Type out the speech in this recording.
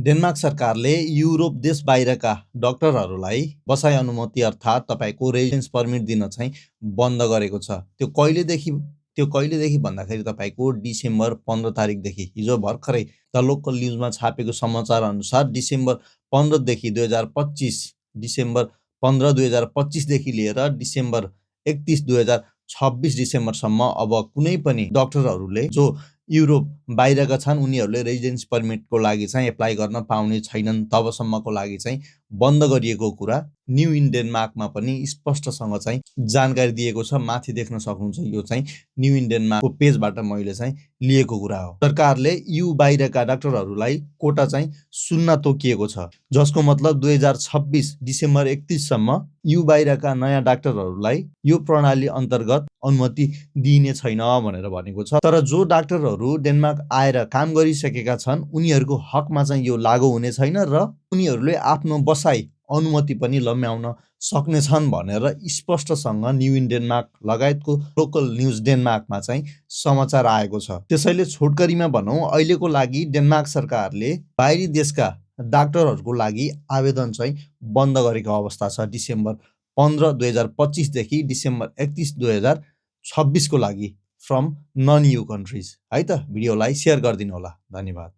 Denmark सरकारले Europe देश बाहिरका डाक्टरहरूलाई बसाइ अनुमति अर्थात् तपाईँको रेजिडेन्स पर्मिट दिन चाहिँ बन्द गरेको छ। त्यो कहिलेदेखि भन्दाखेरि तपाईँको डिसेम्बर 15 तारिकदेखि, हिजो भर्खरै द लोकल न्युजमा छापेको समाचार अनुसार डिसेम्बर 15 2025देखि लिएर डिसेम्बर 31 2026 डिसेम्बरसम्म अब कुनै पनि डाक्टरहरूले जो युरोप बाहिरका छन् उनीहरूले रेजिडेन्स पर्मिटको लागि चाहिँ एप्लाई गर्न पाउने छैनन्। तबसम्मको लागि चाहिँ बन्द गरिएको कुरा न्यू इन डेनमार्कमा पनि स्पष्टसँग चाहिँ जानकारी दिएको छ। माथि देख्न सक्नुहुन्छ, यो चाहिँ न्यू इन डेनमार्कको पेजबाट मैले चाहिँ लिएको कुरा हो। सरकारले यु बाहिरका डाक्टरहरूलाई कोटा चाहिँ 0 तोकिएको छ, जसको मतलब 2026 डिसेम्बर 31 सम्म यु बाहिरका नयाँ डाक्टरहरूलाई यो प्रणाली अन्तर्गत अनुमति दिइने छैन भनेर भनेको छ। तर जो डाक्टरहरू डेनमार्क आएर काम गरिसकेका छन् उनीहरूको हकमा चाहिँ यो लागू हुने छैन र उनीहरूले आफ्नो बसाइ अनुमति पनि लम्ब्याउन सक्नेछन् भनेर स्पष्टसँग न्यू इन डेनमार्क लगायतको लोकल न्युज डेनमार्कमा चाहिँ समाचार आएको छ। त्यसैले छोटकरीमा भनौँ, अहिलेको लागि डेनमार्क सरकारले बाहिरी देशका डाक्टरहरूको लागि आवेदन चाहिँ बन्द गरेको अवस्था छ। डिसेम्बर 15 2025 देखि डिसेम्बर 31 2026 को लागि फ्रम नन यु कन्ट्रिज। है त, भिडियोलाई सेयर गरिदिनु होला। धन्यवाद।